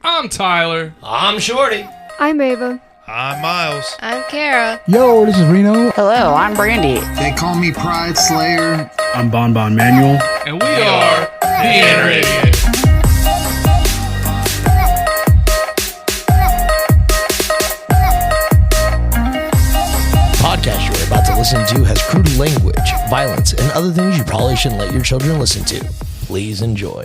I'm Tyler. I'm Shorty. I'm Ava. I'm Miles. I'm Kara. Yo, this is Reno. Hello, I'm Brandy. They call me Pride Slayer. I'm Bon Manuel. And we are the Inner Idiot. Podcast you're about to listen to has crude language, violence, and other things you probably shouldn't let your children listen to. Please enjoy.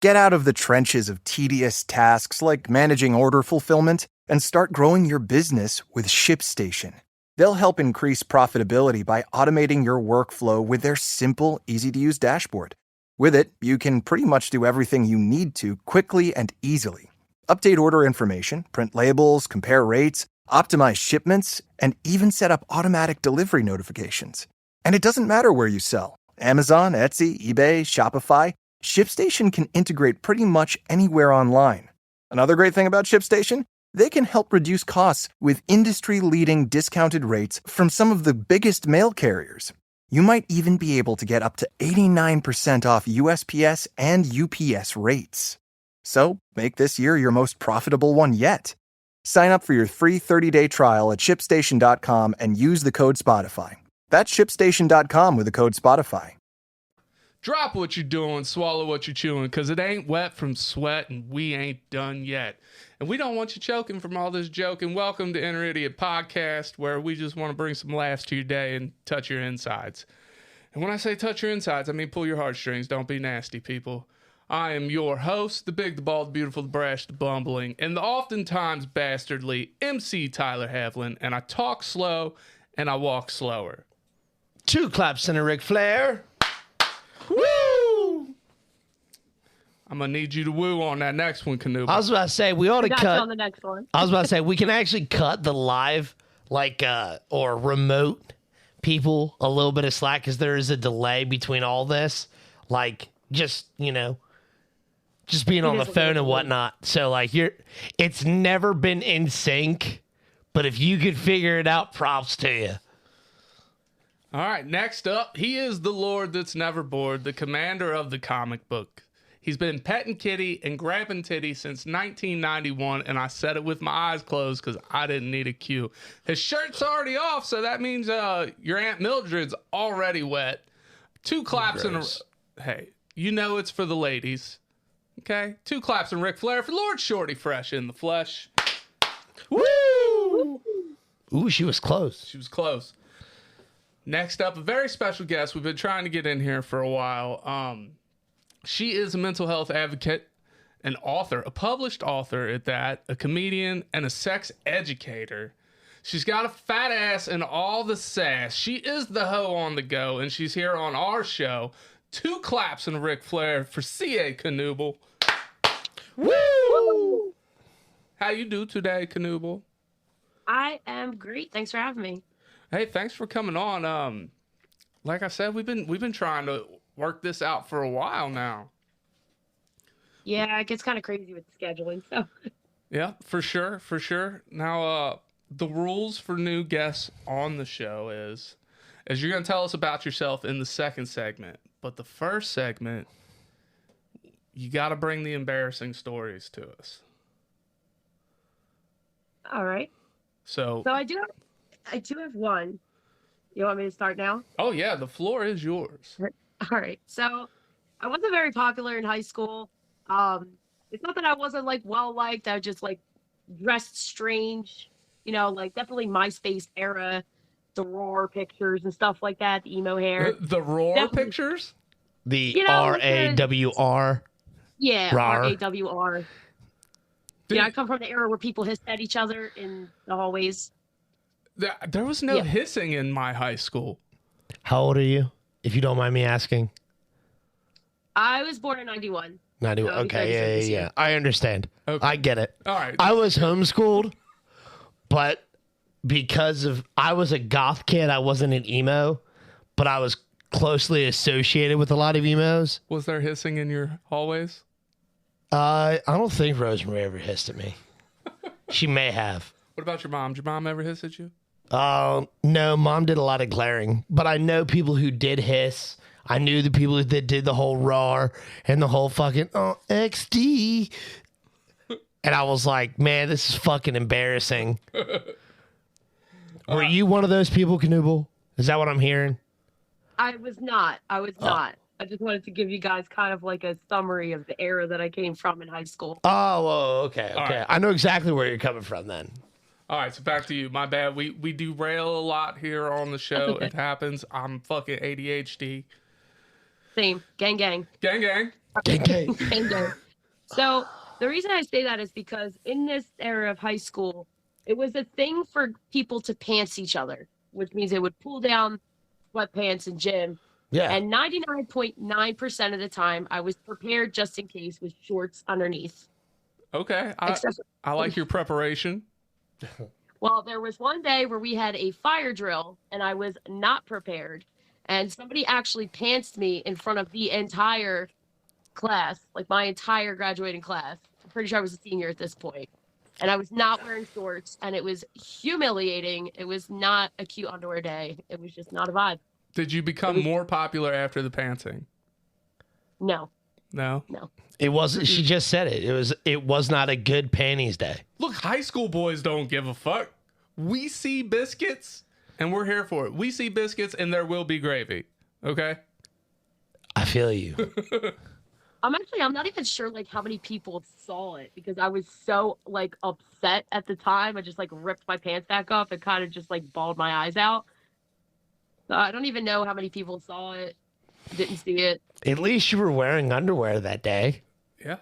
Get out of the trenches of tedious tasks like managing order fulfillment and start growing your business with ShipStation. They'll help increase profitability by automating your workflow with their simple, easy-to-use dashboard. With it, you can pretty much do everything you need to quickly and easily. Update order information, print labels, compare rates, optimize shipments, and even set up automatic delivery notifications. And it doesn't matter where you sell. Amazon, Etsy, eBay, Shopify, ShipStation can integrate pretty much anywhere online. Another great thing about ShipStation? They can help reduce costs with industry-leading discounted rates from some of the biggest mail carriers. You might even be able to get up to 89% off USPS and UPS rates. So, make this year your most profitable one yet. Sign up for your free 30-day trial at ShipStation.com and use the code Spotify. That's ShipStation.com with the code Spotify. Drop what you're doing, swallow what you're chewing, because it ain't wet from sweat and we ain't done yet. And we don't want you choking from all this joking. Welcome to Inner Idiot Podcast, where we just want to bring some laughs to your day and touch your insides. And when I say touch your insides, I mean pull your heartstrings. Don't be nasty, people. I am your host, the big, the bald, the beautiful, the brash, the bumbling, and the oftentimes bastardly MC Tyler Havlin, and I talk slow and I walk slower. 2 claps and a Ric Flair. Woo! I'm gonna need you to woo on that next one, Kanooble. I was about to say we ought to cut on the next one. I was about to say we can actually cut the live or remote people a little bit of slack because there is a delay between all this. Just being on the phone and whatnot. So it's never been in sync, but if you could figure it out, props to you. All right, next up, he is the Lord that's never bored, the commander of the comic book. He's been petting kitty and grabbing titty since 1991, and I said it with my eyes closed because I didn't need a cue. His shirt's already off, so that means your Aunt Mildred's already wet. 2 claps and hey, you know it's for the ladies. Okay? 2 claps and Ric Flair for Lord Shorty fresh in the flesh. Woo! Ooh, she was close. She was close. Next up, a very special guest we've been trying to get in here for a while. She is a mental health advocate, an author, a published author at that, a comedian, and a sex educator. She's got a fat ass and all the sass. She is the hoe on the go, and she's here on our show. 2 claps and Ric Flair for C.A. Kanooble. Woo! How you do today, Kanooble? I am great. Thanks for having me. Hey, thanks for coming on. Like I said, we've been trying to work this out for a while now. Yeah, it gets kind of crazy with scheduling. So. Yeah, for sure. Now, the rules for new guests on the show is you're going to tell us about yourself in the second segment. But the first segment, you got to bring the embarrassing stories to us. All right. So I do have one. You want me to start now? Oh, yeah. The floor is yours. All right. So I wasn't very popular in high school. It's not that I wasn't well-liked. I was just dressed strange, definitely MySpace era, the Roar pictures and stuff like that, the emo hair. The Roar definitely. Pictures? The RAWR. Yeah, RAR. RAWR. I come from the era where people hissed at each other in the hallways. There was no hissing in my high school. How old are you, if you don't mind me asking? I was born in 91. 91. Okay, yeah. I understand. Okay. I get it. All right. I was homeschooled, but because I was a goth kid, I wasn't an emo, but I was closely associated with a lot of emos. Was there hissing in your hallways? I don't think Rosemary ever hissed at me. She may have. What about your mom? Did your mom ever hiss at you? No, Mom did a lot of glaring, but I know people who did hiss. I knew the people that did the whole RAR and the whole fucking XD. And I was like, man, this is fucking embarrassing. Were you one of those people, Kanooble? Is that what I'm hearing? I was not. I was not. I just wanted to give you guys kind of like a summary of the era that I came from in high school. Oh, okay. right. I know exactly where you're coming from then. All right, so back to you. My bad. We derail a lot here on the show. Okay. It happens. I'm fucking ADHD. Same. Gang, gang. Gang, gang. Okay. Gang, gang. So the reason I say that is because in this era of high school, it was a thing for people to pants each other, which means they would pull down sweatpants in gym. Yeah. And 99.9% of the time, I was prepared just in case with shorts underneath. Okay. Except- I like your preparation. Well, there was one day where we had a fire drill and I was not prepared. And somebody actually pantsed me in front of the entire class, like my entire graduating class. I'm pretty sure I was a senior at this point. And I was not wearing shorts and it was humiliating. It was not a cute underwear day. It was just not a vibe. Did you become more popular after the pantsing? No. No. It wasn't. She just said it. It was not a good panties day. Look, high school boys don't give a fuck. We see biscuits and we're here for it. We see biscuits and there will be gravy. Okay? I feel you. I'm not even sure like how many people saw it because I was so like upset at the time. I just like ripped my pants back up and kind of just like bawled my eyes out. So I don't even know how many people saw it, didn't see it. At least you were wearing underwear that day. Yeah.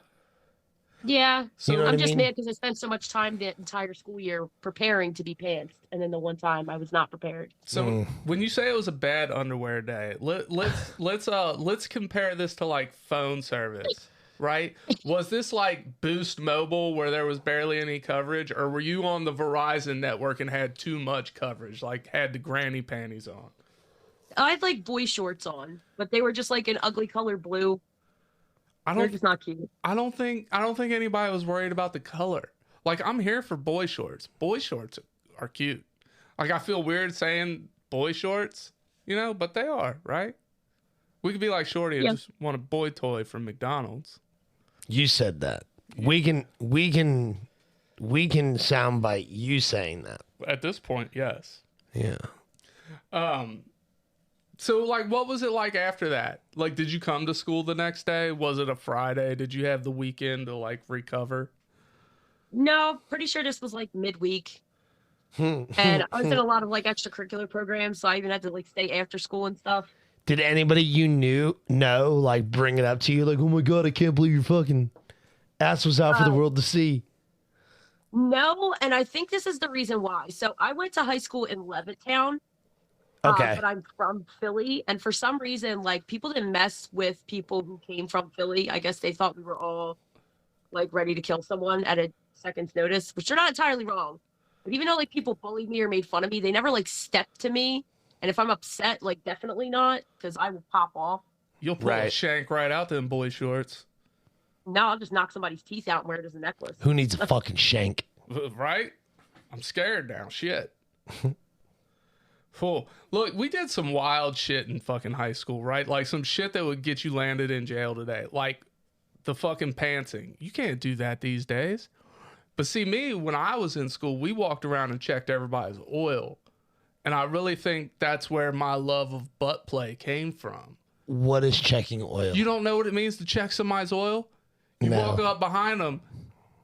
Yeah. You know what I'm I just mean? mad because I spent so much time the entire school year preparing to be pants. And then the one time I was not prepared. So when you say it was a bad underwear day, let's compare this to like phone service, right? Was this like Boost Mobile where there was barely any coverage, or were you on the Verizon network and had too much coverage, like had the granny panties on? I had like boy shorts on, but they were just like an ugly color blue. They're just not cute. I don't think anybody was worried about the color. Like, I'm here for boy shorts. Boy shorts are cute. Like, I feel weird saying boy shorts, but they are, right? We could be like Shorty and just want a boy toy from McDonald's. You said that. We can soundbite you saying that. At this point, yes. Yeah. So, like, what was it like after that? Like, did you come to school the next day? Was it a Friday? Did you have the weekend to, like, recover? No, pretty sure this was like midweek. And I was in a lot of like extracurricular programs, so I even had to like stay after school and stuff. Did anybody you know, like, bring it up to you? Like, oh my God, I can't believe your fucking ass was out for the world to see. No, and I think this is the reason why. So I went to high school in Levittown. Okay. But I'm from Philly, and for some reason, like, people didn't mess with people who came from Philly. I guess they thought we were all like ready to kill someone at a second's notice, which they're not entirely wrong. But even though like people bullied me or made fun of me, they never like stepped to me. And if I'm upset, like, definitely not, because I will pop off. You'll pull a shank right out them boy shorts. No, I'll just knock somebody's teeth out and wear it as a necklace. Who needs a fucking shank? Right? I'm scared now. Shit. Fool. Look, we did some wild shit in fucking high school, right? Like some shit that would get you landed in jail today. Like the fucking pantsing. You can't do that these days. But see, me, when I was in school, we walked around and checked everybody's oil. And I really think that's where my love of butt play came from. What is checking oil? You don't know what it means to check somebody's oil? You walk up behind them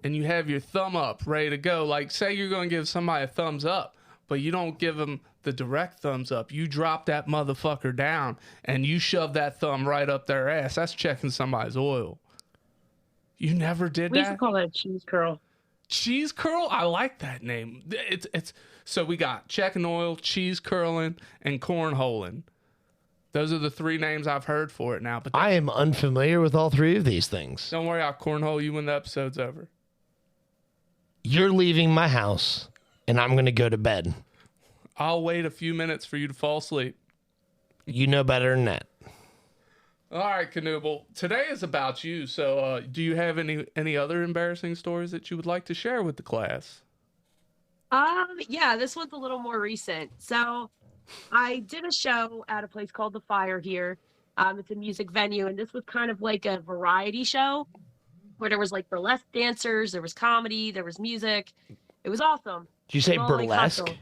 and you have your thumb up, ready to go. Like, say you're going to give somebody a thumbs up, but you don't give them the direct thumbs up. You drop that motherfucker down and you shove that thumb right up their ass. That's checking somebody's oil. You never did We used to that? call that a cheese curl. Cheese curl? I like that name. It's so we got checking oil, cheese curling, and cornholing. Those are the three names I've heard for it now. But I am unfamiliar with all three of these things. don't worry, I'll cornhole you when the episode's over. You're leaving my house, and I'm going to go to bed. I'll wait a few minutes for you to fall asleep. You know better than that. All right, Kanooble. Today is about you. So, do you have any other embarrassing stories that you would like to share with the class? Yeah, this one's a little more recent. So I did a show at a place called The Fire here. It's a music venue, and this was kind of like a variety show. where there was like burlesque dancers, there was comedy, there was music. It was awesome. Did you say It was all, like, hot burlesque? girls.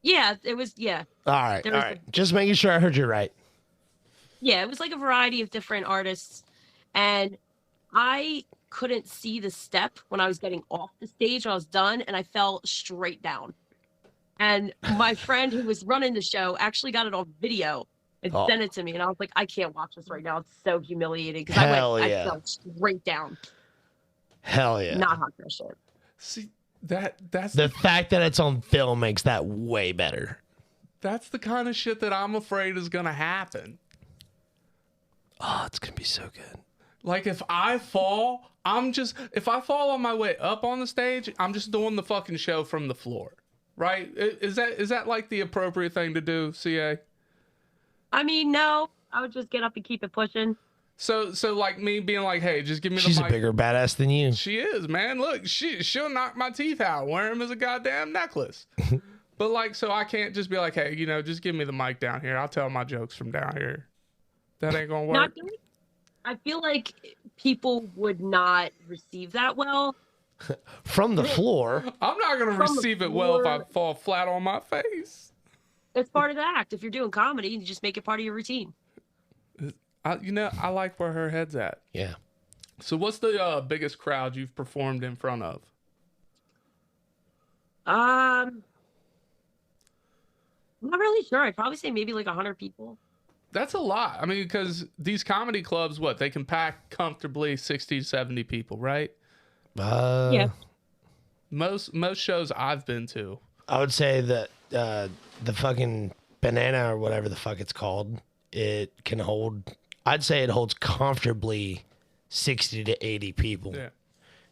Yeah, it was. Yeah, All right, There all was right. Just making sure I heard you right. yeah, it was like a variety of different artists, and I couldn't see the step when I was getting off the stage when I was done, and I fell straight down. And my friend who was running the show actually got it on video and Oh. sent it to me, and I was like, I can't watch this right now. It's so humiliating because Hell I yeah. fell straight down. Hell yeah. Not hot girl shit. See, that's The fact that it's on film makes that way better. that's the kind of shit that I'm afraid is gonna happen. Oh, it's going to be so good. Like if I fall on my way up on the stage, I'm just doing the fucking show from the floor. Right? Is that like the appropriate thing to do, CA? I mean, no, I would just get up and keep it pushing. So like me being like, hey, just give me She's the a mic. bigger badass than you. She is, man. Look, she'll knock my teeth out. Wear them as a goddamn necklace. But like, so I can't just be like, hey, just give me the mic down here. I'll tell my jokes from down here. That ain't gonna work. I feel like people would not receive that well. From the floor. I'm not gonna From the receive it well if I floor. fall flat on my face. It's part of the act. If you're doing comedy, you just make it part of your routine. I like where her head's at. Yeah. So what's the biggest crowd you've performed in front of? I'm not really sure. I'd probably say maybe like 100 people. That's a lot. I mean, because these comedy clubs, they can pack comfortably 60 to 70 people, right? Yeah. Most shows I've been to. I would say that the fucking banana or whatever the fuck it's called, it can hold, I'd say it holds comfortably 60 to 80 people. Yeah.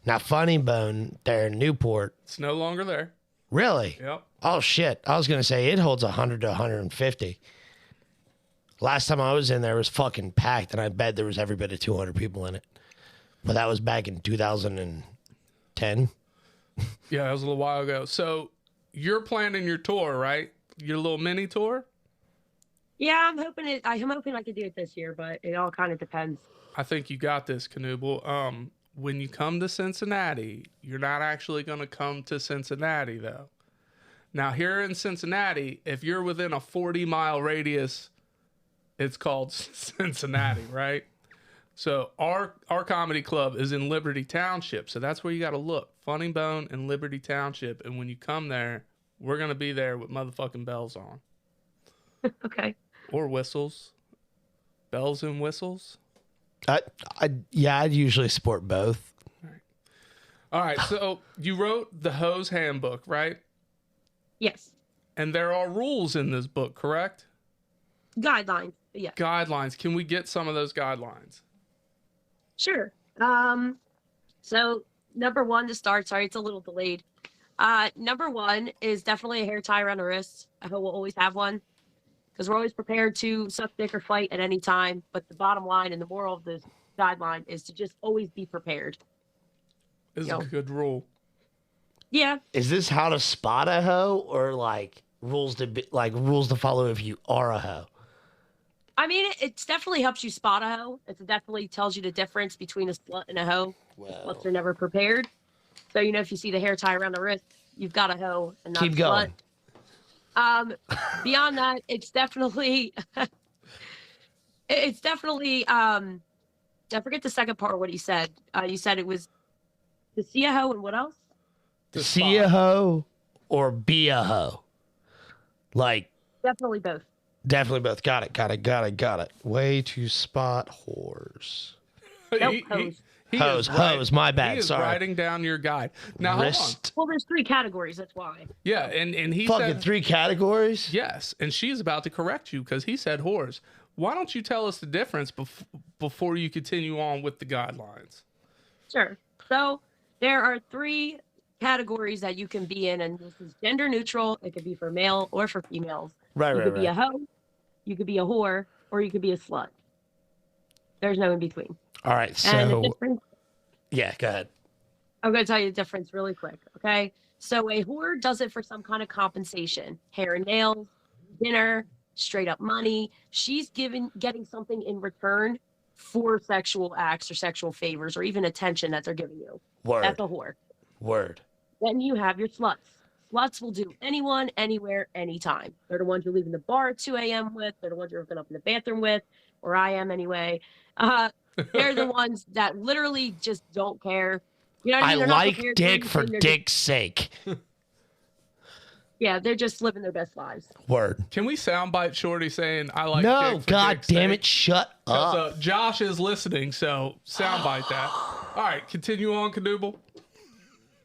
Now, Funny Bone there in Newport, It's no longer there. really? Yep. Oh, shit. I was going to say it holds 100 to 150. Last time I was in there, it was fucking packed, and I bet there was every bit of 200 people in it. But that was back in 2010. Yeah, that was a little while ago. So you're planning your tour, right? Your little mini tour? Yeah, I'm hoping I could do it this year, but it all kind of depends. I think you got this, Kanooble. When you come to Cincinnati, you're not actually going to come to Cincinnati, though. Now, here in Cincinnati, if you're within a 40-mile radius, it's called Cincinnati, right? So our comedy club is in Liberty Township. So that's where you got to look. Funny Bone in Liberty Township. And when you come there, we're going to be there with motherfucking bells on. Okay. Or whistles. Bells and whistles. I'd usually sport both. All right. So you wrote the Hose Handbook, right? Yes. And there are rules in this book, correct? Guidelines. Yeah. Guidelines. Can we get some of those guidelines? Sure. So number one to start, sorry, it's a little delayed. Number one is definitely a hair tie around the wrist. I hope we'll always have one because we're always prepared to suck dick or fight at any time. But the bottom line and the moral of the guideline is to just always be prepared. This is a good rule. Yeah. Is this how to spot a hoe or like rules to follow if you are a hoe? I mean, it definitely helps you spot a hoe. It definitely tells you the difference between a slut and a hoe. Sluts are never prepared. So, if you see the hair tie around the wrist, you've got a hoe and not Keep a going. slut. Beyond that, it's definitely, I forget the second part of what he said. You said it was to see a hoe and what else? To See spot. a hoe or be a hoe? Like, Definitely both. definitely both. Got it. Way to spot whores. Nope, He- hose. he Hose, is right- hose, my bad, He is sorry. writing down your guide. Now, hold on. Wrist. Well, there's 3 categories. That's why. Yeah, and he Fucking said 3 categories? yes, and she's about to correct you because he said whores. Why don't you tell us the difference before you continue on with the guidelines? Sure. So there are 3 categories that you can be in, and this is gender neutral. It could be for male or for females. Right, You right, could be a right. hoe, you could be a whore, or you could be a slut. There's no in between. All right, And the so, difference, yeah, go ahead. I'm going to tell you the difference really quick. Okay. So a whore does it for some kind of compensation, hair and nails, dinner, straight up money. She's getting something in return for sexual acts or sexual favors or even attention that they're giving you. That's a whore. Word. Then you have your sluts. Sluts will do anyone, anywhere, anytime. They're the ones you're leaving the bar at 2 a.m. with. They're the ones you're hooking up in the bathroom with, or I am anyway. They're the ones that literally just don't care. You know what I mean? I They're not like prepared dick for anything. They're dick's sake. Yeah, they're just living their best lives. Word. Can we soundbite Shorty saying I like No, dick for god dick's damn sake? it, shut up. Josh is listening, so soundbite that. All right, continue on, Kanooble.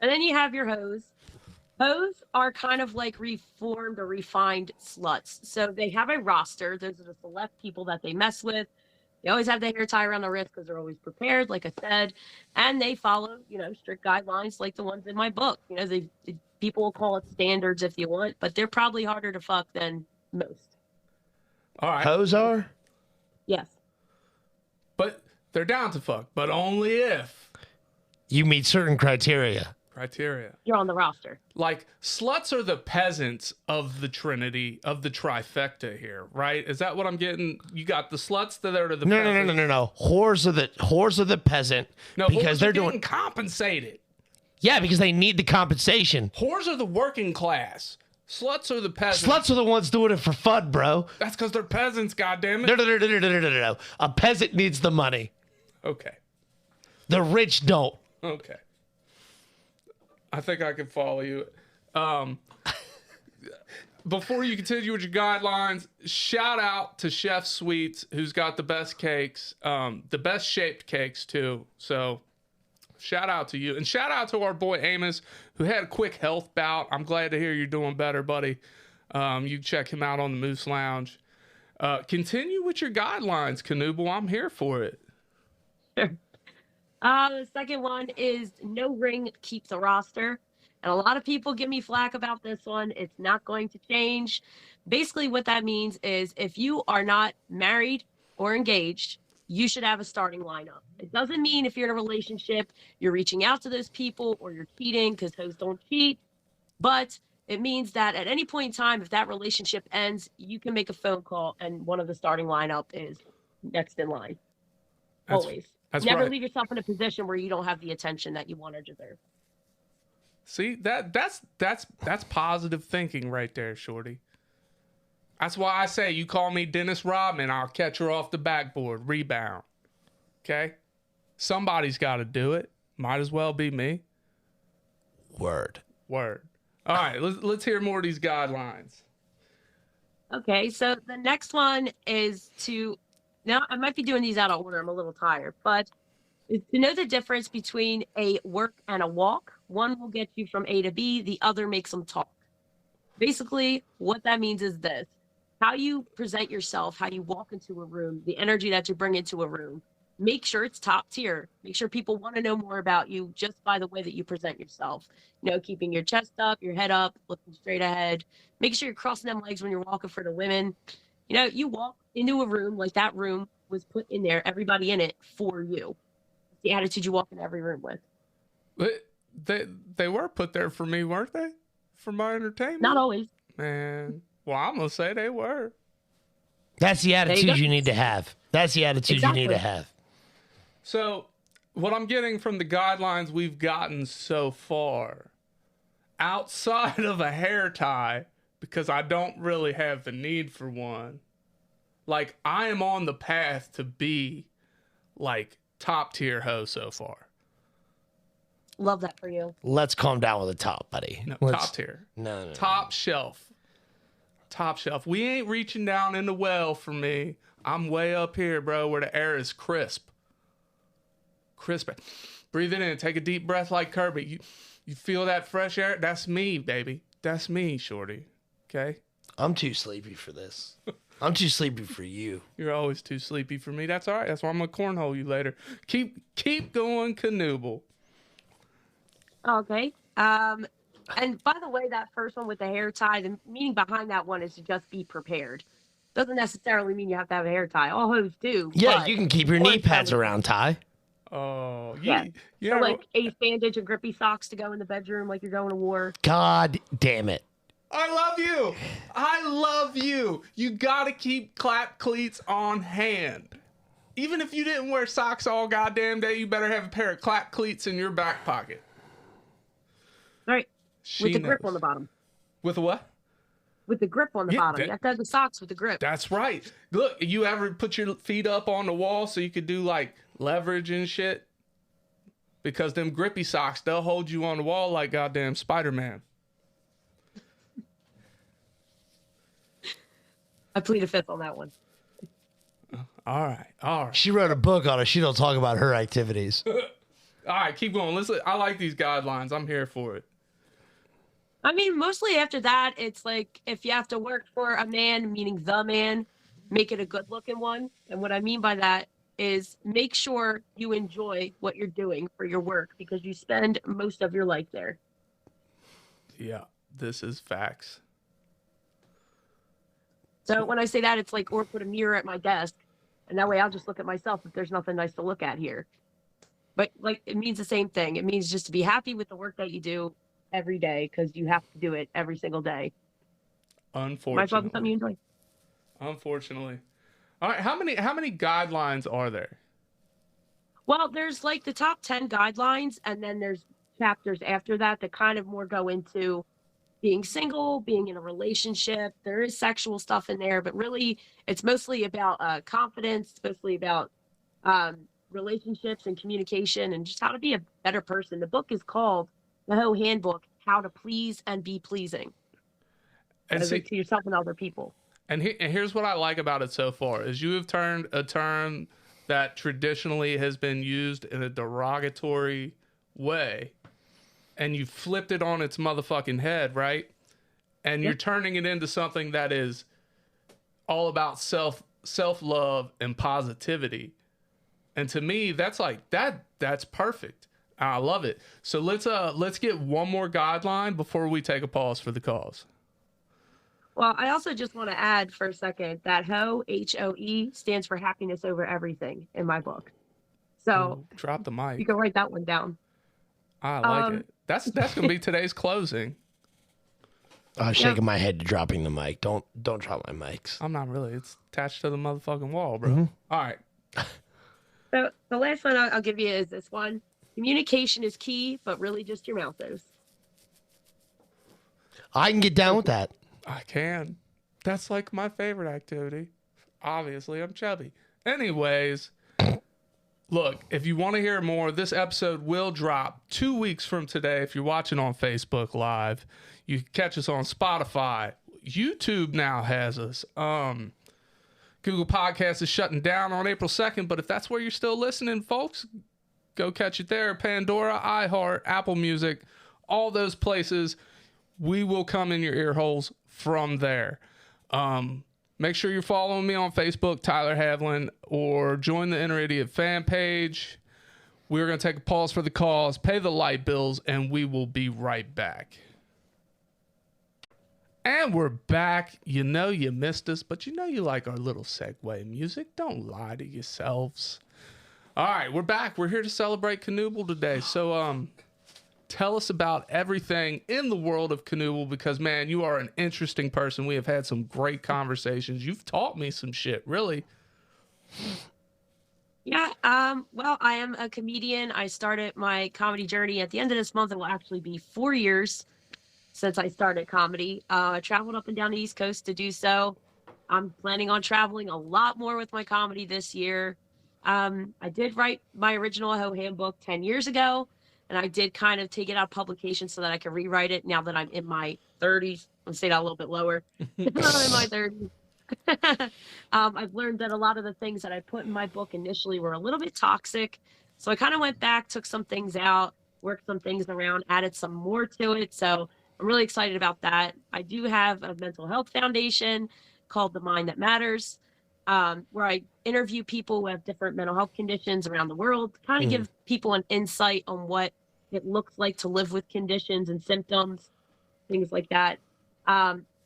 And then you have your hoes. Hoes are kind of like reformed or refined sluts. So they have a roster. Those are the select people that they mess with. They always have the hair tie around the wrist because they're always prepared, like I said. And they follow, strict guidelines like the ones in my book. People will call it standards if you want, but they're probably harder to fuck than most. All right. Hoes are? Yes. But they're down to fuck, but only if. You meet certain criteria. You're on the roster. Like, sluts are the peasants of the trinity, of the trifecta here, right? Is that what I'm getting? You got the sluts that are the peasants. No. Whores are the peasant. No, because whores they're are getting doing compensated. Yeah, because they need the compensation. Whores are the working class. Sluts are the peasants. Sluts are the ones doing it for fun, bro. That's because they're peasants, goddammit. No. A peasant needs the money. Okay. The rich don't. Okay. I think I can follow you. Before you continue with your guidelines, shout out to Chef Sweets, who's got the best cakes, the best shaped cakes too. So shout out to you. And shout out to our boy Amos, who had a quick health bout. I'm glad to hear you're doing better, buddy. You can check him out on the Moose Lounge. Continue with your guidelines, Kanooble. I'm here for it. Sure. The second one is no ring keeps a roster. And a lot of people give me flack about this one. It's not going to change. Basically, what that means is if you are not married or engaged, you should have a starting lineup. It doesn't mean if you're in a relationship, you're reaching out to those people or you're cheating, because hoes don't cheat. But it means that at any point in time, if that relationship ends, you can make a phone call and one of the starting lineup is next in line. Always. That's Never right. leave yourself in a position where you don't have the attention that you want or deserve. See, that's positive thinking right there, Shorty. That's why I say you call me Dennis Rodman, I'll catch her off the backboard, rebound. Okay? Somebody's got to do it. Might as well be me. Word. All right, let's hear more of these guidelines. Okay, so the next one is now I might be doing these out of order. I'm a little tired, but is to know the difference between a work and a walk. One will get you from A to B. The other makes them talk. Basically, what that means is this: how you present yourself, how you walk into a room, the energy that you bring into a room. Make sure it's top tier. Make sure people want to know more about you just by the way that you present yourself. Keeping your chest up, your head up, looking straight ahead. Make sure you're crossing them legs when you're walking for the women. You walk into a room like that room was put in there, everybody in it for you. The attitude you walk in every room with. But they were put there for me, weren't they? For my entertainment? Not always. Man, well, I'm going to say they were. That's the attitude go. you need to have. That's the attitude you need to have. So, what I'm getting from the guidelines we've gotten so far, outside of a hair tie, because I don't really have the need for one, like, I am on the path to be, like, top tier hoe so far. Love that for you. Let's calm down with the top, buddy. No, Let's- top tier. No. Top shelf. Top shelf. We ain't reaching down in the well for me. I'm way up here, bro, where the air is crisp. Breathe it in. Take a deep breath like Kirby. You feel that fresh air? That's me, baby. That's me, Shorty. Okay? I'm too sleepy for this. I'm too sleepy for you. You're always too sleepy for me. That's all right. That's why I'm going to cornhole you later. Keep going, Kanooble. Okay. And by the way, that first one with the hair tie, the meaning behind that one is to just be prepared. Doesn't necessarily mean you have to have a hair tie. All hoes do. Yeah, but you can keep your knee pads around, Ty. Oh, Yeah. yeah. So like ace bandage and grippy socks to go in the bedroom like you're going to war. God damn it. I love you. I love you. You got to keep clap cleats on hand. Even if you didn't wear socks all goddamn day, you better have a pair of clap cleats in your back pocket. All right. She With the grip knows. on the bottom. With a what? With the grip on the Yeah, bottom. You have to have the socks with the grip. That's right. Look, you ever put your feet up on the wall so you could do like leverage and shit? Because them grippy socks, they'll hold you on the wall like goddamn Spider-Man. I plead a fifth on that one. All right. She wrote a book on it. She don't talk about her activities. All right, keep going. I like these guidelines. I'm here for it. I mean, mostly after that, it's like if you have to work for a man, meaning the man, make it a good looking one. And what I mean by that is make sure you enjoy what you're doing for your work because you spend most of your life there. Yeah, this is facts. So when I say that, it's like, or put a mirror at my desk. And that way I'll just look at myself if there's nothing nice to look at here. But like, it means the same thing. It means just to be happy with the work that you do every day because you have to do it every single day. Unfortunately. Something you enjoy. Unfortunately. All right, how many guidelines are there? Well, there's like the top 10 guidelines, and then there's chapters after that that kind of more go into being single, being in a relationship. There is sexual stuff in there, but really it's mostly about confidence, it's mostly about relationships and communication and just how to be a better person. The book is called The Hoe Handbook, How to Please and Be Pleasing. And see, to yourself and other people. And here's what I like about it so far is you have turned a term that traditionally has been used in a derogatory way and you flipped it on its motherfucking head, right? And you're turning it into something that is all about self-love and positivity. And to me, that's like that's perfect. I love it. So let's get one more guideline before we take a pause for the cause. Well, I also just want to add for a second that HOE, H-O-E, stands for happiness over everything in my book. So drop the mic. You can write that one down. I like it. That's gonna be today's closing. I'm shaking my head to dropping the mic. Don't drop my mics. I'm not really. It's attached to the motherfucking wall, bro. Mm-hmm. All right. So the last one I'll give you is this one. Communication is key, but really just your mouth is. I can get down with that. I can. That's like my favorite activity. Obviously, I'm chubby. Anyways, look, if you want to hear more, this episode will drop 2 weeks from today. If you're watching on Facebook Live, you can catch us on Spotify. YouTube now has us. Google Podcast is shutting down on April 2nd, but if that's where you're still listening, folks, go catch it there. Pandora, iHeart, Apple Music, all those places. We will come in your ear holes from there. Make sure you're following me on Facebook, Tyler Havlin, or join the Inner Idiot fan page. We're going to take a pause for the cause, pay the light bills, and we will be right back. And we're back. You know you missed us, but you know you like our little segue music. Don't lie to yourselves. All right, we're back. We're here to celebrate Kanooble today. So, tell us about everything in the world of Kanooble because, man, you are an interesting person. We have had some great conversations. You've taught me some shit, really. Yeah, well, I am a comedian. I started my comedy journey at the end of this month. It will actually be 4 years since I started comedy. I traveled up and down the East Coast to do so. I'm planning on traveling a lot more with my comedy this year. I did write my original Ho Handbook 10 years ago. And I did kind of take it out of publication so that I could rewrite it now that I'm in my 30s. I'm saying that a little bit lower. I'm in my 30s. I've learned that a lot of the things that I put in my book initially were a little bit toxic. So I kind of went back, took some things out, worked some things around, added some more to it. So I'm really excited about that. I do have a mental health foundation called The Mind That Matters, where I interview people who have different mental health conditions around the world, kind of give people an insight on what it looks like to live with conditions and symptoms, things like that.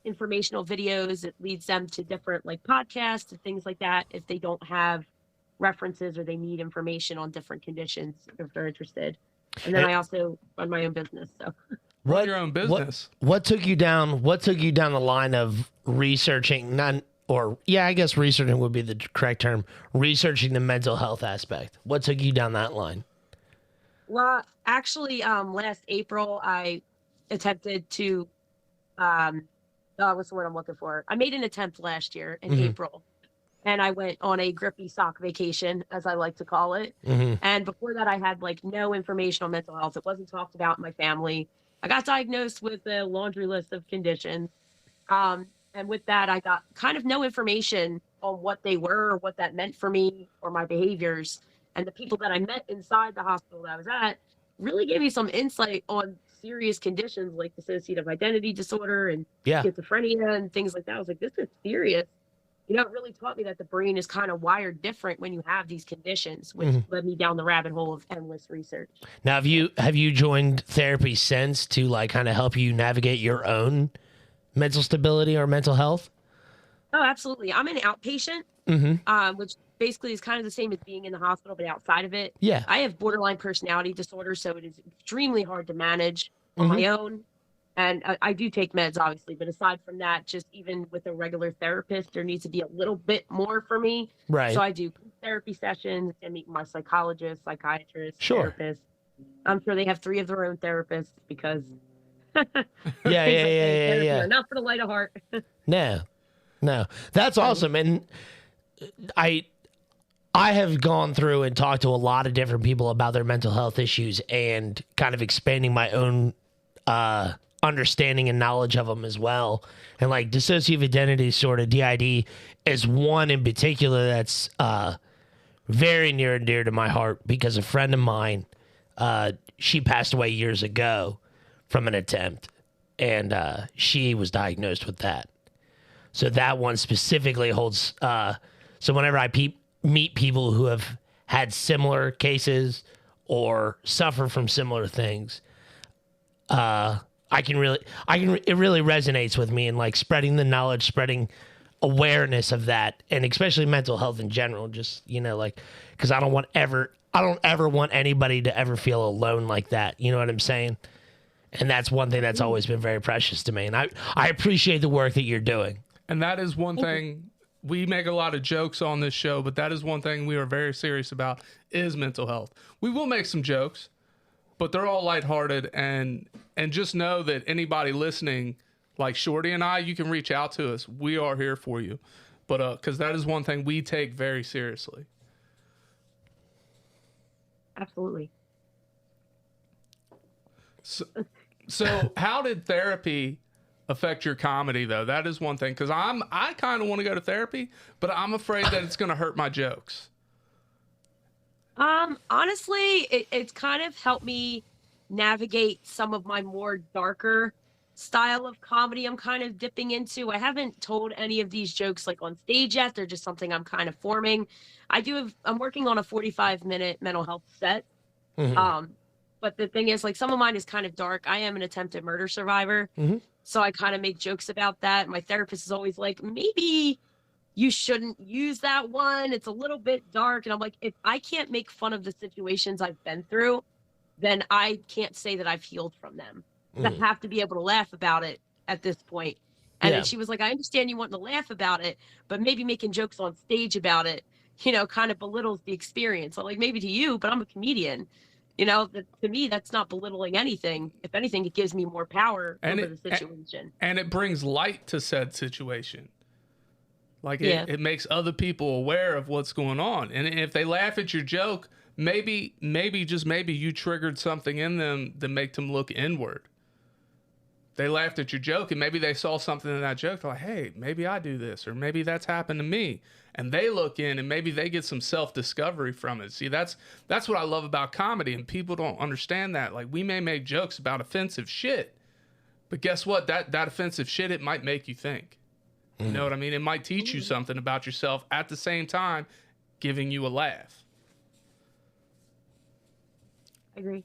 Informational videos, it leads them to different like podcasts and things like that if they don't have references or they need information on different conditions if they're interested. And then I also run my own business. So Run your own business. What took you down the line of researching or I guess researching would be the correct term, researching the mental health aspect? What took you down that line? Well, actually, last April, I attempted to, what's the word I'm looking for? I made an attempt last year in April, and I went on a grippy sock vacation, as I like to call it. And before that, I had like no information on mental health. It wasn't talked about in my family. I got diagnosed with a laundry list of conditions. And with that, I got kind of no information on what they were or what that meant for me or my behaviors. And the people that I met inside the hospital that I was at really gave me some insight on serious conditions like dissociative identity disorder and schizophrenia and things like that. I was like, this is serious. You know, it really taught me that the brain is kind of wired different when you have these conditions, which led me down the rabbit hole of endless research. Now, have you joined therapy since to like kind of help you navigate your own mental stability or mental health? Oh, absolutely. I'm an outpatient, which basically is kind of the same as being in the hospital, but outside of it. Yeah. I have borderline personality disorder, so it is extremely hard to manage on my own. And I do take meds, obviously, but aside from that, just even with a regular therapist, there needs to be a little bit more for me. Right. So I do therapy sessions and meet my psychologist, psychiatrist, Sure. therapist. I'm sure they have 3 of their own therapists because yeah. Not for the light of heart. No, that's awesome. And I have gone through and talked to a lot of different people about their mental health issues and kind of expanding my own understanding and knowledge of them as well. And like dissociative identity disorder, DID, is one in particular that's very near and dear to my heart because a friend of mine, she passed away years ago from an attempt, and she was diagnosed with that. So that one specifically holds. So whenever I meet people who have had similar cases or suffer from similar things, it really resonates with me, and like spreading the knowledge, spreading awareness of that, and especially mental health in general. Just, you know, like, because I don't ever want anybody to ever feel alone like that. You know what I'm saying? And that's one thing that's always been very precious to me. And I appreciate the work that you're doing. And that is one thing, we make a lot of jokes on this show, but that is one thing we are very serious about is mental health. We will make some jokes, but they're all lighthearted, and just know that anybody listening, like Shorty and I, you can reach out to us. We are here for you. But because that is one thing we take very seriously. Absolutely. So how did therapy affect your comedy, though? That is one thing, because I kind of want to go to therapy, but I'm afraid that it's going to hurt my jokes. Honestly, it's kind of helped me navigate some of my more darker style of comedy I'm kind of dipping into. I haven't told any of these jokes like on stage yet. They're just something I'm kind of forming. I'm working on a 45-minute mental health set. But the thing is, like, some of mine is kind of dark. I am an attempted murder survivor. So I kind of make jokes about that. My therapist is always like, maybe you shouldn't use that one. It's a little bit dark. And I'm like, if I can't make fun of the situations I've been through, then I can't say that I've healed from them. I have to be able to laugh about it at this point. And then she was like, I understand you want to laugh about it, but maybe making jokes on stage about it, you know, kind of belittles the experience. I'm like, maybe to you, but I'm a comedian. You know, to me, that's not belittling anything. If anything, it gives me more power over the situation. And it brings light to said situation. Like, it makes other people aware of what's going on. And if they laugh at your joke, maybe you triggered something in them that make them look inward. They laughed at your joke, and maybe they saw something in that joke. They're like, hey, maybe I do this, or maybe that's happened to me. And they look in, and maybe they get some self-discovery from it. See, that's what I love about comedy, and people don't understand that. Like, we may make jokes about offensive shit, but guess what? That offensive shit, it might make you think. You know what I mean? It might teach you something about yourself at the same time, giving you a laugh. I agree.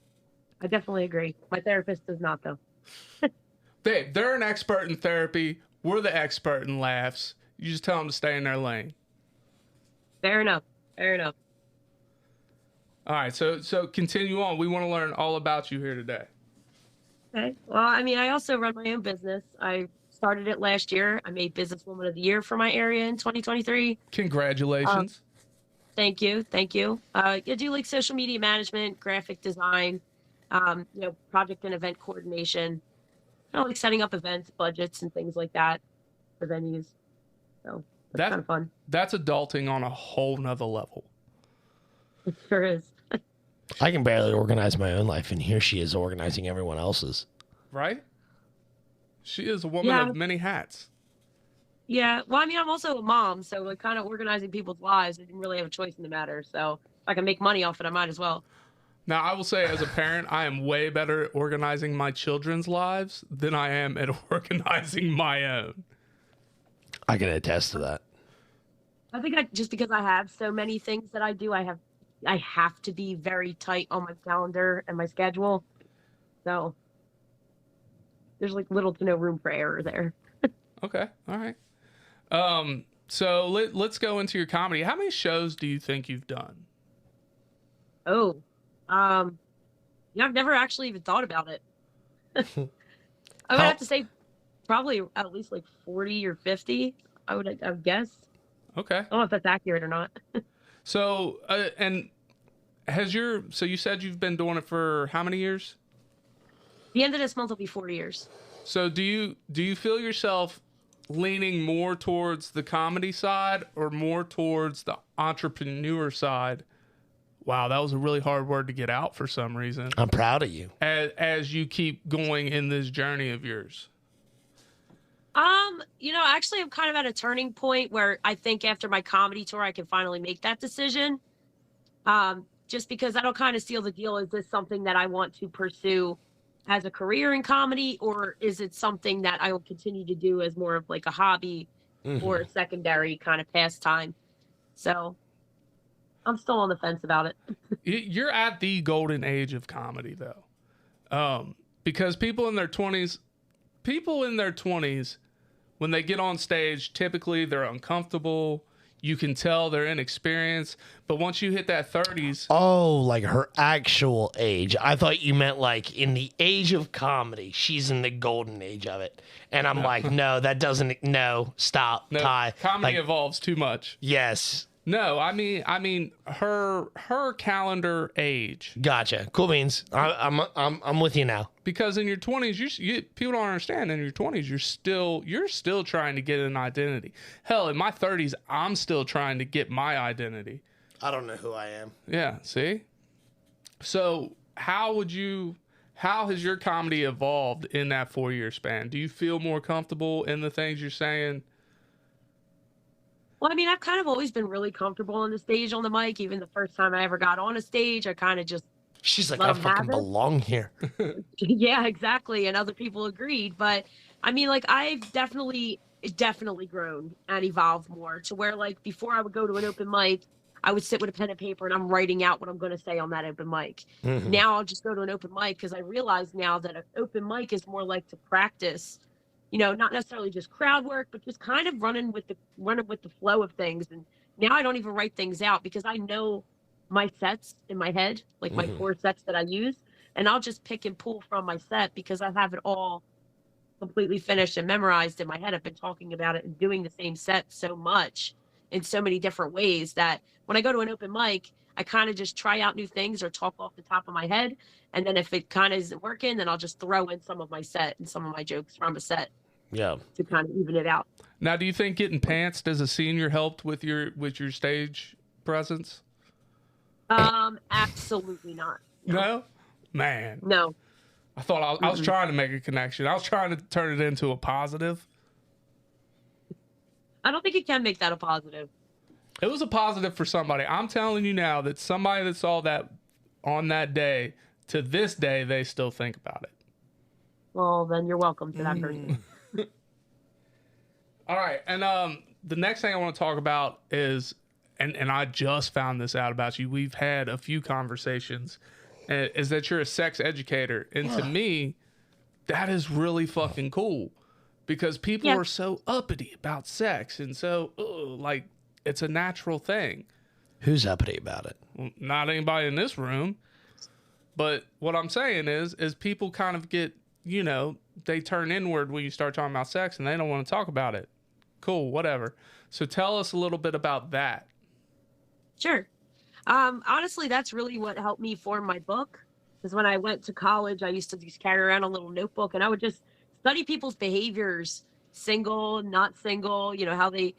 I definitely agree. My therapist does not, though. Babe, they're an expert in therapy. We're the expert in laughs. You just tell them to stay in their lane. Fair enough. All right, so continue on. We want to learn all about you here today. Okay. Well, I mean, I also run my own business. I started it last year. I made Businesswoman of the Year for my area in 2023. Congratulations. Thank you. Thank you. I do like social media management, graphic design, project and event coordination, like setting up events, budgets, and things like that for venues. So that's kind of fun. That's adulting on a whole nother level. It sure is. I can barely organize my own life, and here she is organizing everyone else's. Right? She is a woman of many hats. Yeah. Well, I mean, I'm also a mom, so like kind of organizing people's lives. I didn't really have a choice in the matter. So if I can make money off it, I might as well. Now, I will say as a parent, I am way better at organizing my children's lives than I am at organizing my own. I can attest to that. I think just because I have so many things that I do, I have to be very tight on my calendar and my schedule. So there's like little to no room for error there. Okay. All right. So let's go into your comedy. How many shows do you think you've done? Oh, I've never actually even thought about it. I would have to say probably at least like 40 or 50. I would guess. Okay. I don't know if that's accurate or not. So, and so you said you've been doing it for how many years? The end of this month will be 4 years. So do you feel yourself leaning more towards the comedy side or more towards the entrepreneur side? Wow, that was a really hard word to get out for some reason. I'm proud of you. As you keep going in this journey of yours. Actually I'm kind of at a turning point where I think after my comedy tour I can finally make that decision. Just because I don't kind of seal the deal. Is this something that I want to pursue as a career in comedy, or is it something that I will continue to do as more of like a hobby or a secondary kind of pastime? So I'm still on the fence about it. You're at the golden age of comedy though. Because people in their 20s, when they get on stage, typically they're uncomfortable. You can tell they're inexperienced. But once you hit that 30s. Oh, like her actual age. I thought you meant like in the age of comedy. She's in the golden age of it. And I'm like, no, that doesn't. No, stop. No, Ty. comedy like, evolves too much. Yes. No, I mean her calendar age. Gotcha. Cool beans. I'm with you now. Because in your 20s, you people don't understand. In your 20s, you're still trying to get an identity. Hell, in my 30s, I'm still trying to get my identity. I don't know who I am. Yeah. See. So how has your comedy evolved in that 4-year span? Do you feel more comfortable in the things you're saying? Well, I mean, I've kind of always been really comfortable on the stage on the mic. Even the first time I ever got on a stage, I kind of just. She's like, I fucking belong here. Yeah, exactly. And other people agreed. But I mean, like, I've definitely grown and evolved more to where, like, before I would go to an open mic, I would sit with a pen and paper and I'm writing out what I'm going to say on that open mic. Now I'll just go to an open mic because I realize now that an open mic is more like to practice. Not necessarily just crowd work, but just kind of running with the flow of things. And now I don't even write things out because I know my sets in my head, like my 4 sets that I use, and I'll just pick and pull from my set because I have it all completely finished and memorized in my head. I've been talking about it and doing the same set so much in so many different ways that when I go to an open mic, I kind of just try out new things or talk off the top of my head. And then if it kind of isn't working, then I'll just throw in some of my set and some of my jokes from a set. Yeah. To kind of even it out. Now, do you think getting pantsed as a senior helped with your stage presence? Absolutely not. No? Man. No. I thought I was trying to make a connection. I was trying to turn it into a positive. I don't think you can make that a positive. It was a positive for somebody. I'm telling you now that somebody that saw that on that day, to this day, they still think about it. Well, then you're welcome to that person. All right. And the next thing I want to talk about is, and I just found this out about you. We've had a few conversations, is that you're a sex educator. And to me, that is really fucking cool because people are so uppity about sex. And so, like, it's a natural thing. Who's uppity about it? Well, not anybody in this room. But what I'm saying is people kind of get, you know, they turn inward when you start talking about sex and they don't want to talk about it. Cool, whatever. So tell us a little bit about that. Sure. Honestly, that's really what helped me form my book. Because when I went to college, I used to just carry around a little notebook and I would just study people's behaviors, single, not single, you know, how they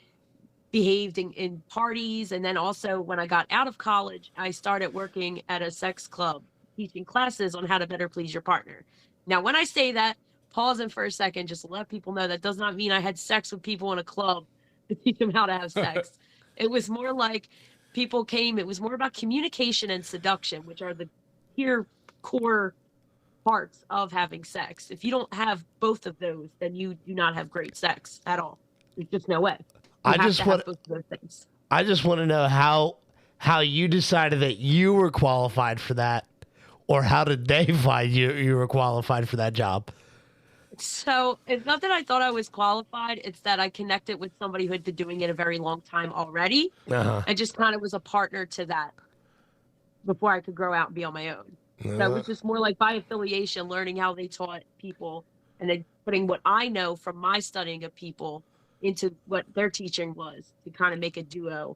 behaved in parties. And then also when I got out of college, I started working at a sex club, teaching classes on how to better please your partner. Now, when I say that, pause in for a second, just to let people know that does not mean I had sex with people in a club to teach them how to have sex. It was more like people came, it was more about communication and seduction, which are the here core parts of having sex. If you don't have both of those, then you do not have great sex at all. There's just no way. You have to have both of those things. I just want to know how you decided that you were qualified for that, or how did they find you were qualified for that job? So it's not that I thought I was qualified. It's that I connected with somebody who had been doing it a very long time already. I just kind of was a partner to that before I could grow out and be on my own. So it was just more like by affiliation, learning how they taught people and then putting what I know from my studying of people into what their teaching was to kind of make a duo.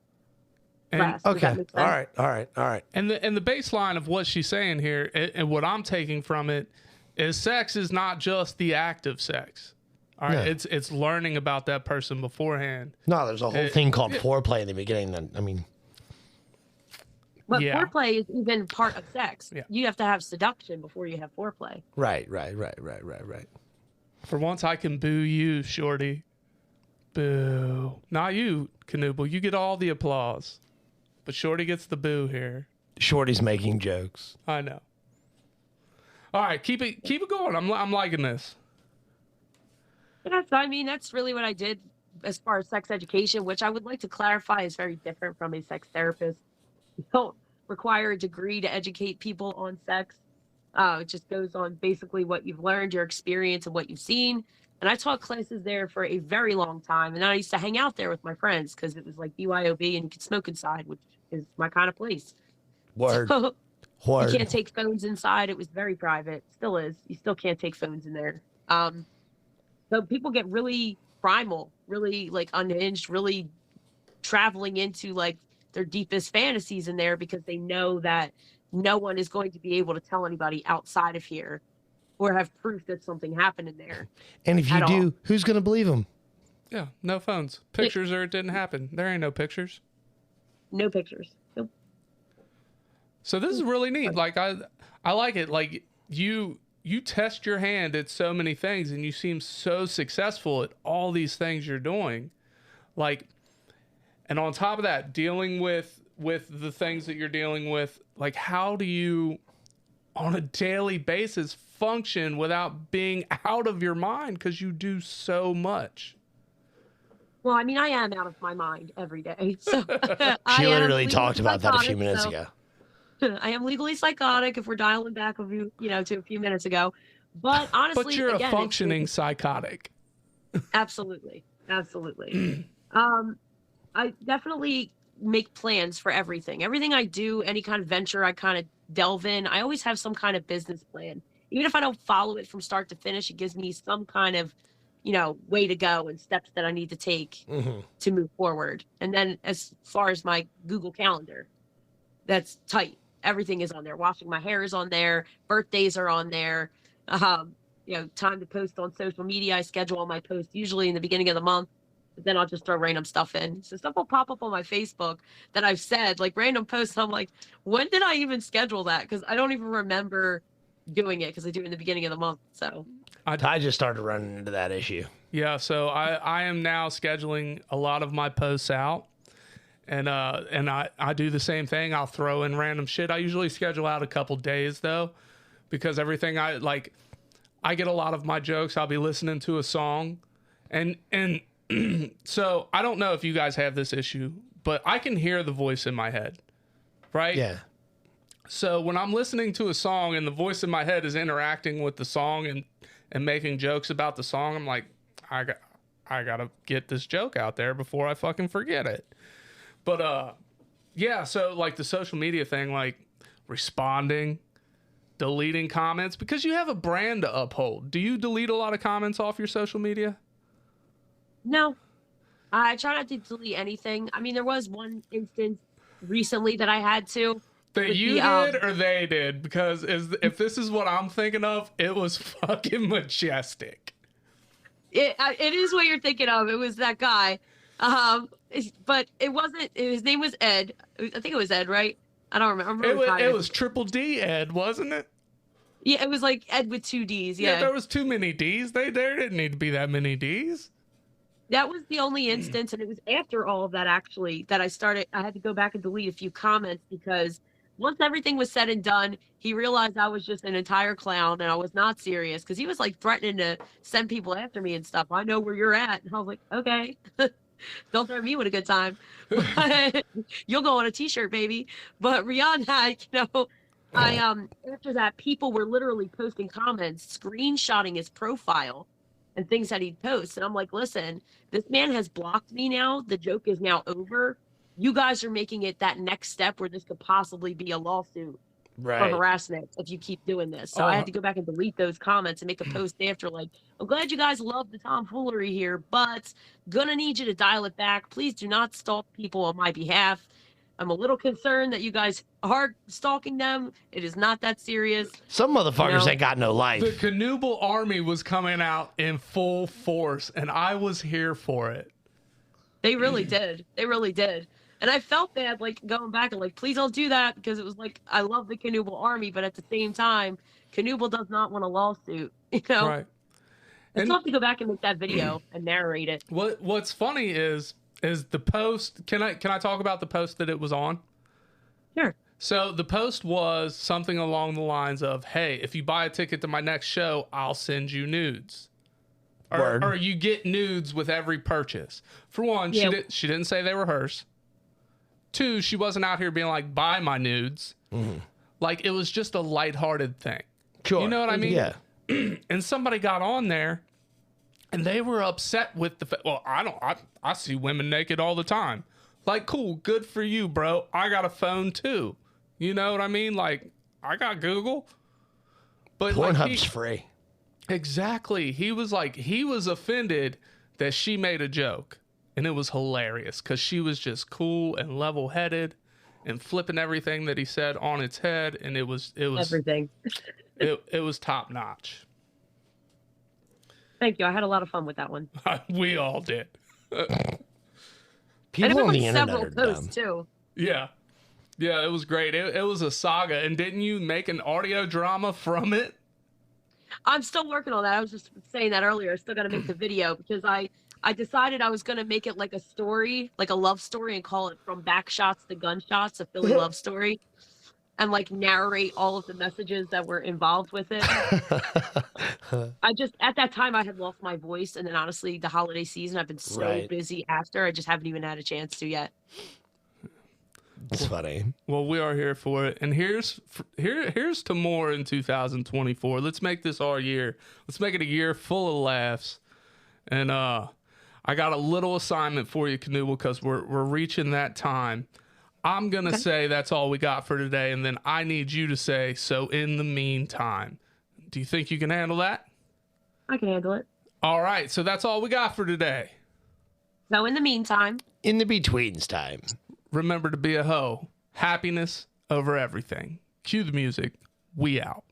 And, okay. All right. And the baseline of what she's saying here and what I'm taking from it is sex is not just the act of sex. All right. No. It's learning about that person beforehand. No, there's a whole thing called foreplay in the beginning. I mean, but foreplay is even part of sex. Yeah. You have to have seduction before you have foreplay. right. For once, I can boo you, Shorty. Boo. Not you, Kanooble. You get all the applause. But Shorty gets the boo here. Shorty's making jokes. I know. All right, keep it going. I'm liking this. That's really what I did as far as sex education, which I would like to clarify is very different from a sex therapist. You don't require a degree to educate people on sex. It just goes on basically what you've learned, your experience, and what you've seen. And I taught classes there for a very long time. And then I used to hang out there with my friends because it was like BYOB and you could smoke inside, which is my kind of place. Word. So, Word. you can't take phones inside. It was very private. Still is. You still can't take phones in there. So people get really primal, really like unhinged, really traveling into like their deepest fantasies in there because they know that no one is going to be able to tell anybody outside of here or have proof that something happened in there. And if you do, who's going to believe them? Yeah, no phones. Pictures or it didn't happen. There ain't no pictures. No pictures. Nope. So this is really neat. Like I like it. Like you test your hand at so many things and you seem so successful at all these things you're doing. Like, and on top of that, dealing with the things that you're dealing with, like how do you on a daily basis function without being out of your mind because you do so much? Well, I mean, I am out of my mind every day. So She literally talked about that a few minutes ago. I am legally psychotic if we're dialing back to a few minutes ago. But honestly, but you're again, a functioning psychotic. Absolutely. I definitely make plans for everything. Everything I do, any kind of venture I kind of delve in, I always have some kind of business plan. Even if I don't follow it from start to finish, it gives me some kind of, way to go and steps that I need to take to move forward. And then as far as my Google Calendar, that's tight. Everything is on there. Washing my hair is on there. Birthdays are on there. Time to post on social media. I schedule all my posts usually in the beginning of the month. But then I'll just throw random stuff in. So stuff will pop up on my Facebook that I've said, like random posts. I'm like, when did I even schedule that? Because I don't even remember doing it because I do it in the beginning of the month. So I just started running into that issue. Yeah, so I am now scheduling a lot of my posts out. And I do the same thing. I'll throw in random shit. I usually schedule out a couple days though, because everything I get a lot of my jokes. I'll be listening to a song and so I don't know if you guys have this issue, but I can hear the voice in my head, right? Yeah. So when I'm listening to a song and the voice in my head is interacting with the song and making jokes about the song, I'm like, I gotta get this joke out there before I fucking forget it. But yeah, so like the social media thing, like responding deleting comments because you have a brand to uphold. Do you delete a lot of comments off your social media? No, I try not to delete anything. I mean, there was one instance recently that I had to. That with you the, did or they did? Because if this is what I'm thinking of, it was fucking majestic. It is what you're thinking of. It was that guy. But it wasn't. His name was Ed. I think it was Ed, right? I don't remember. It was Triple D Ed, wasn't it? Yeah, it was like Ed with 2 D's. Yeah, There was too many D's. There didn't need to be that many D's. that was the only instance, and it was after all of that actually that I had to go back and delete a few comments because once everything was said and done, he realized I was just an entire clown and I was not serious because he was like threatening to send people after me and stuff. I know where you're at, and I was like, okay. Don't threaten me with a good time. But you'll go on a t-shirt, baby. But beyond that, I after that, people were literally posting comments, screenshotting his profile and things that he'd post. And I'm like, listen, this man has blocked me now. The joke is now over. You guys are making it that next step where this could possibly be a lawsuit for harassment if you keep doing this. So I had to go back and delete those comments and make a post after like, I'm glad you guys love the tomfoolery here, but gonna need you to dial it back. Please do not stalk people on my behalf. I'm a little concerned that you guys are stalking them. It is not that serious. Some motherfuckers ain't got no life. The Kanooble army was coming out in full force, and I was here for it. They really did. They really did. And I felt bad, like, going back and, like, please don't do that, because it was like, I love the Kanooble army, but at the same time, Kanooble does not want a lawsuit, Right. It's tough to go back and make that video and narrate it. What's funny is the post. Can I talk about the post that it was on? Sure. So the post was something along the lines of, "Hey, if you buy a ticket to my next show, I'll send you nudes." Or you get nudes with every purchase. For one, she didn't say they were hers. 2, she wasn't out here being like, buy my nudes. Like, it was just a lighthearted thing. Sure. You know what I mean? Yeah. And somebody got on there and they were upset with well, I see women naked all the time. Like, cool, good for you, bro. I got a phone too. You know what I mean? Like, I got Google. But Pornhub's free. Exactly. He was offended that she made a joke. And it was hilarious because she was just cool and level-headed and flipping everything that he said on its head. And it was everything. it was top notch. Thank you. I had a lot of fun with that one. We all did. People on the internet several are dumb. posts too. Yeah. Yeah, it was great. It was a saga. And didn't you make an audio drama from it? I'm still working on that. I was just saying that earlier. I still got to make the video because I decided I was going to make it like a story, like a love story, and call it From Back Shots to Gunshots, a Philly love story, and like narrate all of the messages that were involved with it. At that time, I had lost my voice. And then honestly, the holiday season, I've been so busy after. I just haven't even had a chance to yet. It's funny. Well, we are here for it. And here's to more in 2024. Let's make this our year. Let's make it a year full of laughs. And I got a little assignment for you, Kanooble, because we're reaching that time. I'm going to say that's all we got for today, and then I need you to say, so in the meantime. Do you think you can handle that? I can handle it. All right, so that's all we got for today. So in the meantime. In the betweens time. Remember to be a hoe. Happiness over everything. Cue the music. We out.